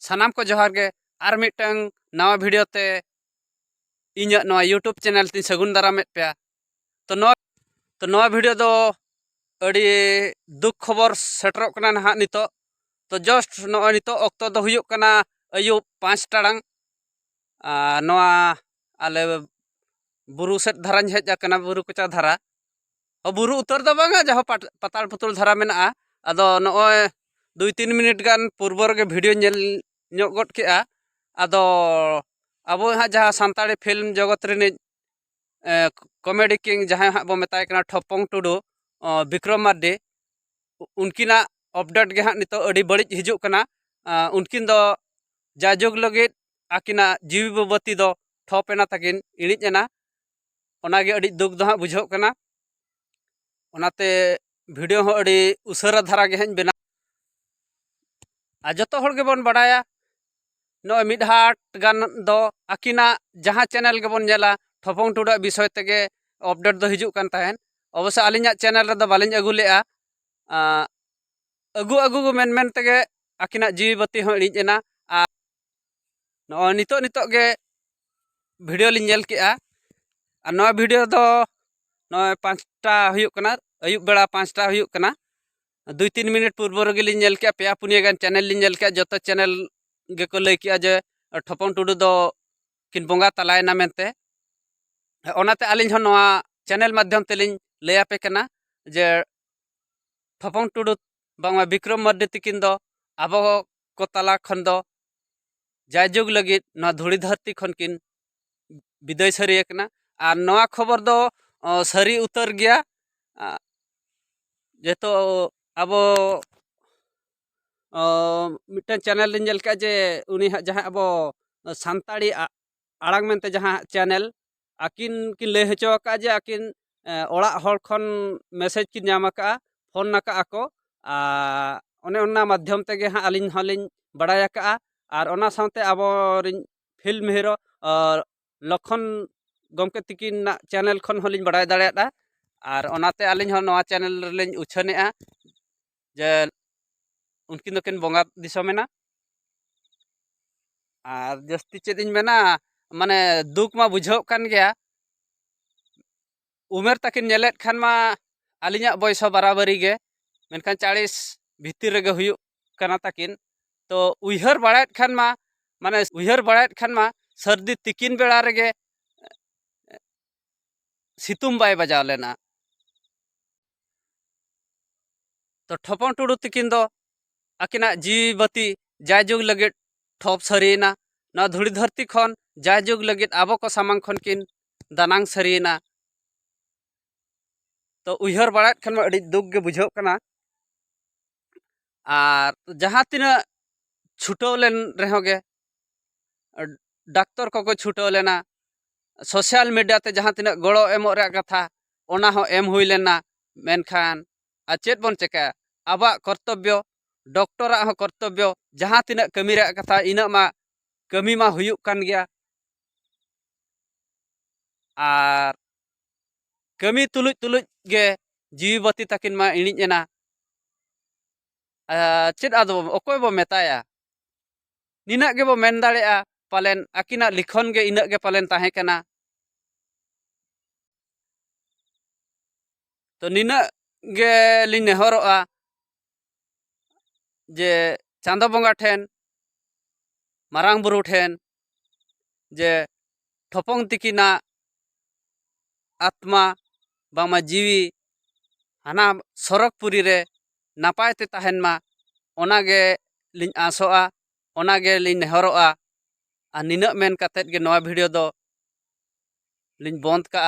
सानाम को जोहार गे आर मिटंग नवा वीडियो ते इᱧᱟᱹᱜ नवा यूट्यूब चैनल ती सगुन दारामेद पे तो नवा वीडियो दो अड़ी दुख खबर सेटरोग कना नहा नितो तो जस्ट नवा नितो ऑक्तो दो हुयुग कना अयुब 5 टाड़ांग नवा आले बुरु सेट धाराñ हेज आकना बुरु कोचा धारा बुरु उतर दो बांगा जहाँ पताल पुतुल धारा मेना आदो नोय 2-3 मिनट गान पूर्वर के वीडियो नेल गट के आदो अब हाँ जहाँ सानताड़ी फिल्म जगत रे कॉमेडी किंग जहाँ हाँ बो मेताय कना ठोपंग टुडू विक्रम मार्डी उनकिना अपडेट के हाँ नितो अड़ी बड़िज हिजुग कना उनकिन दो जाजुग लगे आकिना जीवी बबती दो ठोपेना तकिन इणिज एना ओनागे अड़ी दुख दो हाँ बुझो कना ओनाते वीडियो हो अड़ी उसरा धारा के हन बेना जतो हर गेबन बड़ाया नो मिडहाट गान दो आकिना जहाँ चैनल के बन नेला ठोपंग टुडू विषय तेगे अपडेट दो हिजुग कान ताहेन अवश्य आलिना चैनल रे दो बालिन अगु लेआ अगु अगु मेन मेन तेगे आकिना जीवी बत्ती हो इणिज एना नो नितो नितो गे वीडियो लिन नेल केआ नो वीडियो दो नो 5टा हुयुग कना अयुब बेड़ा 5टा हुयुग कना 2-3 मिनट पूर्व गे लिन नेल केआ पेया पुनिया गान चैनल लिन नेल केआ जतो चैनल गे को लई केआ जे ठोपंग टुडू दो किन बोंगा तलायना मेनते ओनाते आलिन हो नोआ चैनल माध्यम तेलिन लैया पे कना जे ठोपंग टुडू बांगा विक्रम मार्डी तिकिन दो आबो को तला खन दो जायजुग लगी नोआ धुड़ी धरती खन किन विदय सरी एकना और नोआ खबर दो सरी उतर गया जेतो आबो मिटन चैनल लिन जल जे उनी जहाँ अब सानताड़ी आड़ांग मेनते जहाँ चैनल आकिन किन लय हचो का जे आकिन ओड़ा हर खन मैसेज किन नाम का फोन नाका आको ओने ओना माध्यम तेगे हाँ आलिन हलिन बड़ाया का और ओना साथे अब फिल्म हीरो लखन गमके तिकिन ना चैनल खन हलिन बड़ाय दाड़ेया और ओनाते आलिन हो नवा चैनल लिन उछानेआ जे उनकिन दोकिन बोंगा दिसोमेना और जस्ती चेदिन मेना माने दुख मा बुझाव कान गया उमेर तकिन नेलेत खान मा आलिना बयस बराबरी गे मेनखान 40 भीतर रेगे हुयुग कना तकिन तो उइहर बड़ायत खान मा माने उइहर बड़ायत खान मा सर्दी तिकिन बेड़ा रेगे सितुम बाय बजाव लेना तो ठोपंग टुडू तिकिन दो आकिना जीवी बती जायजुग लगे ठोप सरीना ना धुड़ी धरती खन जायजुग लगे आबो को सामांग खन किन दानांग सरीना तो उइहर बड़ायत खान अड़ी दुख गे बुझाव कना और जहाँ तीना छुटो लेन रहोगे डाक्टर को छुटो लेना सोशल मीडिया ते जहाँ तीना गड़ो एमो रे कथा ओना हो एम हुई लेना मेनखान चेत बन चेका आबा कर्तव्य डॉक्टर हो कर्तव्य जहाँ तीना कमी रे कथा इना मा कमी मा हुयुग कान गया और कमी तुलुज तुलुज गे जीवी बती तकिन मा इणिज एना चेत आदो अकोय बो मेताया निना गे बो मेन दाड़ेया पालेन आकिना लिखन गे इना गे पालेन ताहे कना तो निना गे लिन नेहरोआ जे चांदो बोंगा ठेन मारांग बुरु ठेन जे ठोपंग तिकिना आत्मा बामा जीवी हाना सरकपुरी रे नापाय ते ताहेन मा ओनागे लिन आसोआ ओनागे लिन नेहरोआ आ निना मेन कातेत गे नवा वीडियो दो लिन बंद का